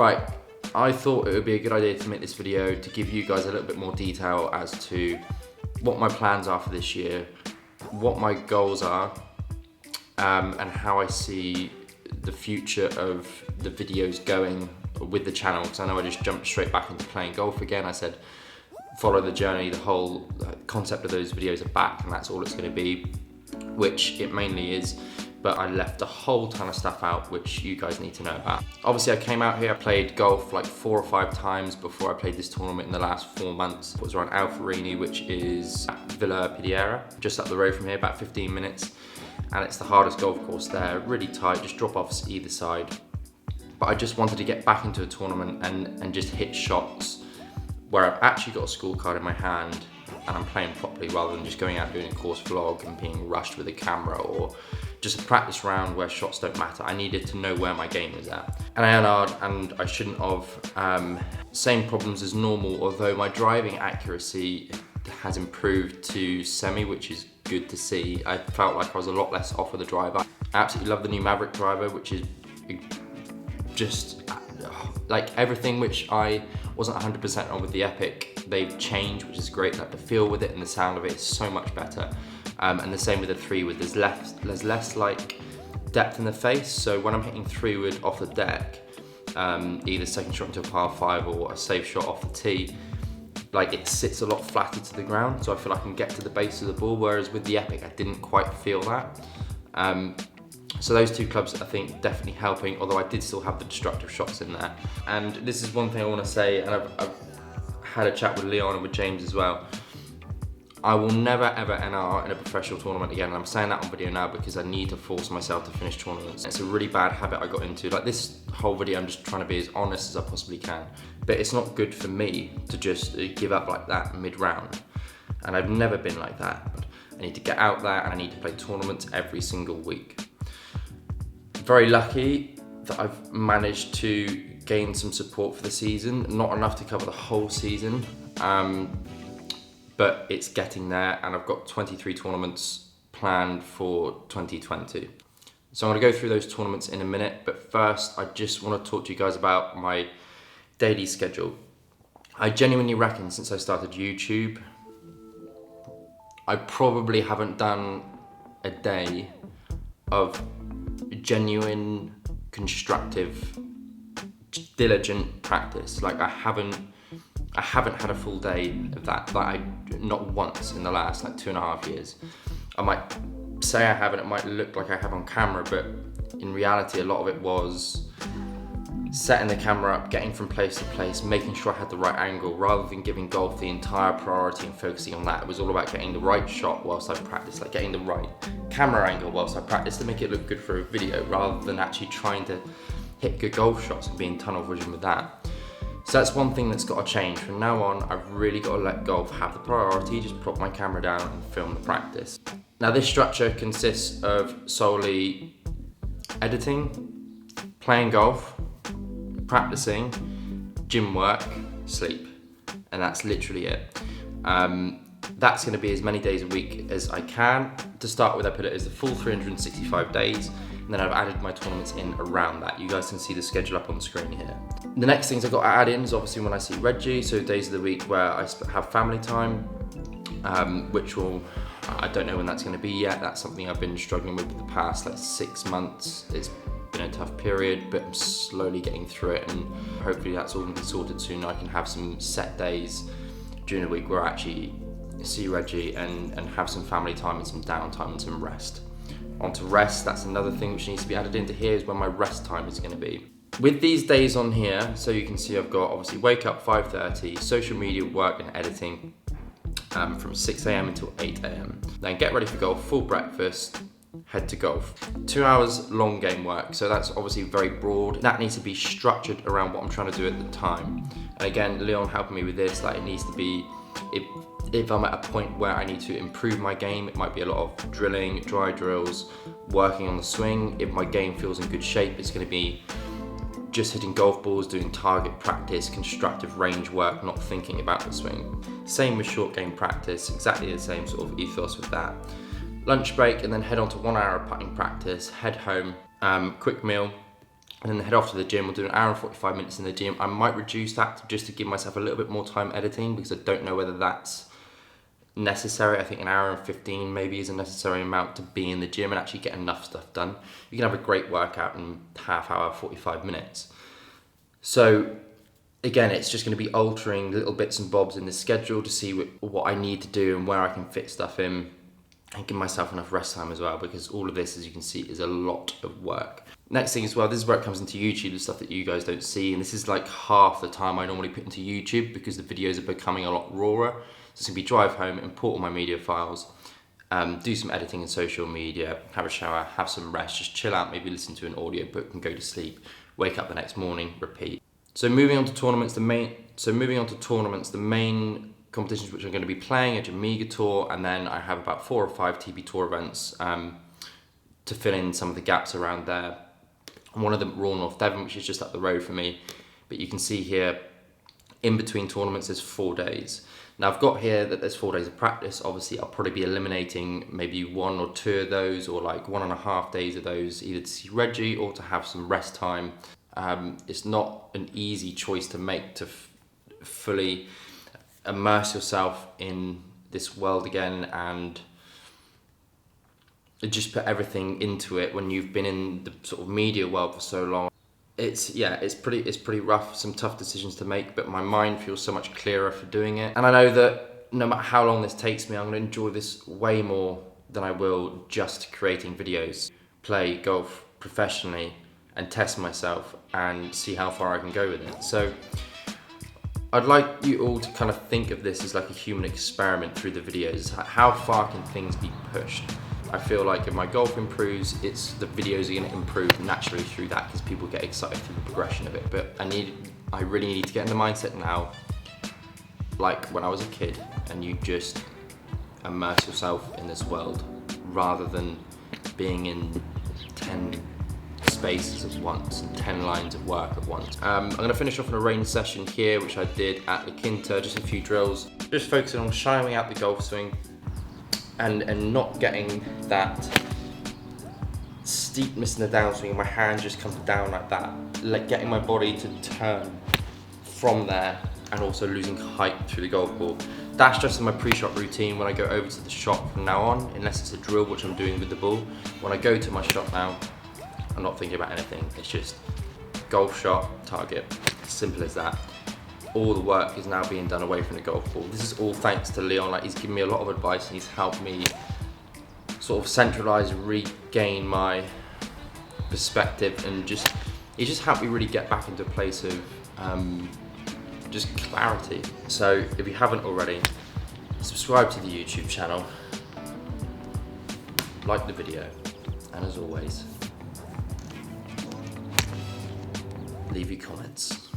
Right, I thought it would be a good idea to make this video to give you guys a little bit more detail as to what my plans are for this year, what my goals are, and how I see the future of the videos going with the channel, because I know I just jumped straight back into playing golf again. I said follow the journey, the whole concept of those videos are back, and that's all it's going to be, which it mainly is, but I left a whole ton of stuff out which you guys need to know about. Obviously I came out here, I played golf like 4 or 5 times before I played this tournament in the last 4 months. It was around Alfarini, which is Villa Pidiera, just up the road from here, about 15 minutes. And it's the hardest golf course there, really tight, just drop offs either side. But I just wanted to get back into a tournament and just hit shots where I've actually got a scorecard in my hand and I'm playing properly, rather than just going out doing a course vlog and being rushed with a camera, or just a practice round where shots don't matter. I needed to know where my game is at. And I hard, and I shouldn't have. Same problems as normal, although my driving accuracy has improved to semi, which is good to see. I felt like I was a lot less off with the driver. I absolutely love the new Maverick driver, which is just like everything which I wasn't 100% on with the Epic, they've changed, which is great. Like the feel with it and the sound of it is so much better. And the same with the 3-wood, there's less like depth in the face. So when I'm hitting 3-wood off the deck, either second shot into a par 5 or a safe shot off the tee, like it sits a lot flatter to the ground, so I feel I can get to the base of the ball, whereas with the Epic I didn't quite feel that. So those 2 clubs I think definitely helping, although I did still have the destructive shots in there. And this is one thing I want to say, and I've had a chat with Leon and with James as well. I will never ever NR in a professional tournament again, and I'm saying that on video now because I need to force myself to finish tournaments. It's a really bad habit I got into. Like this whole video I'm just trying to be as honest as I possibly can, but it's not good for me to just give up like that mid-round, and I've never been like that. I need to get out there and I need to play tournaments every single week. Very lucky that I've managed to gain some support for the season, not enough to cover the whole season, but it's getting there, and I've got 23 tournaments planned for 2020. So I'm gonna go through those tournaments in a minute, but first I just wanna talk to you guys about my daily schedule. I genuinely reckon since I started YouTube, I probably haven't done a day of genuine, constructive, diligent practice. Like I haven't had a full day of that, not once in the last like 2.5 years. I might say I haven't, it might look like I have on camera, but in reality a lot of it was setting the camera up, getting from place to place, making sure I had the right angle, rather than giving golf the entire priority and focusing on that. It was all about getting the right shot whilst I practiced, like getting the right camera angle whilst I practiced to make it look good for a video, rather than actually trying to hit good golf shots and be in tunnel vision with that. So that's one thing that's got to change. From now on, I've really got to let golf have the priority, just prop my camera down and film the practice. Now this structure consists of solely editing, playing golf, practicing, gym work, sleep, and that's literally it. That's going to be as many days a week as I can. To start with, I put it as the full 365 days, and then I've added my tournaments in around that. You guys can see the schedule up on the screen here. The next things I've got to add in is obviously when I see Reggie, so days of the week where I have family time, which I don't know when that's going to be yet. That's something I've been struggling with the past like 6 months. It's been a tough period, but I'm slowly getting through it, and hopefully that's all going to be sorted soon. I can have some set days during the week where I actually see Reggie and have some family time and some downtime and some rest. On to rest, that's another thing which needs to be added into here, is when my rest time is going to be. With these days on here, so you can see I've got obviously wake up 5:30, social media work and editing from 6 AM until 8 AM. Then get ready for golf, full breakfast, head to golf. 2 hours long game work, so that's obviously very broad. That needs to be structured around what I'm trying to do at the time. And again, Leon helping me with this, like it needs to be, if I'm at a point where I need to improve my game, it might be a lot of drilling, dry drills, working on the swing. If my game feels in good shape, it's going to be just hitting golf balls, doing target practice, constructive range work, not thinking about the swing. Same with short game practice, exactly the same sort of ethos with that. Lunch break, and then head on to 1 hour of putting practice, head home, quick meal, and then head off to the gym. We'll do an hour and 45 minutes in the gym. I might reduce that just to give myself a little bit more time editing, because I don't know whether that's necessary. I think an hour and 15 maybe is a necessary amount to be in the gym and actually get enough stuff done. You can have a great workout in half hour, 45 minutes. So again, it's just going to be altering little bits and bobs in the schedule to see what I need to do and where I can fit stuff in, and give myself enough rest time as well, because all of this, as you can see, is a lot of work. Next thing as well, this is where it comes into YouTube, the stuff that you guys don't see, and this is like half the time I normally put into YouTube, because the videos are becoming a lot rawer. So it's going to be drive home, import all my media files, do some editing in social media, have a shower, have some rest, just chill out, maybe listen to an audiobook and go to sleep, wake up the next morning, repeat. So moving on to tournaments, the main competitions which I'm going to be playing are Jamaica Tour, and then I have about 4 or 5 TB Tour events to fill in some of the gaps around there. And one of them, Royal North Devon, which is just up the road for me. But you can see here, in between tournaments, there's 4 days. Now I've got here that there's 4 days of practice. Obviously, I'll probably be eliminating maybe 1 or 2 of those, or like 1.5 days of those, either to see Reggie or to have some rest time. It's not an easy choice to make to fully immerse yourself in this world again and just put everything into it when you've been in the sort of media world for so long. It's pretty rough, some tough decisions to make, but my mind feels so much clearer for doing it. And I know that no matter how long this takes me, I'm going to enjoy this way more than I will just creating videos. Play golf professionally and test myself and see how far I can go with it. So I'd like you all to kind of think of this as like a human experiment through the videos. How far can things be pushed? I feel like if my golf improves, the videos are going to improve naturally through that, because people get excited through the progression of it. But I really need to get in the mindset now, like when I was a kid, and you just immerse yourself in this world rather than being in 10 spaces at once and 10 lines of work at once. I'm going to finish off on a range session here, which I did at La Quinta, just a few drills, just focusing on shining out the golf swing and not getting that steepness in the downswing. My hand just comes down like that, like getting my body to turn from there, and also losing height through the golf ball. That's just in my pre-shot routine when I go over to the shot from now on, unless it's a drill, which I'm doing with the ball. When I go to my shot now, I'm not thinking about anything. It's just golf shot, target, simple as that. All the work is now being done away from the golf ball. This is all thanks to Leon. Like, he's given me a lot of advice and he's helped me sort of centralize and regain my perspective, and he's just helped me really get back into a place of just clarity. So if you haven't already, subscribe to the YouTube channel, like the video, and as always, leave your comments.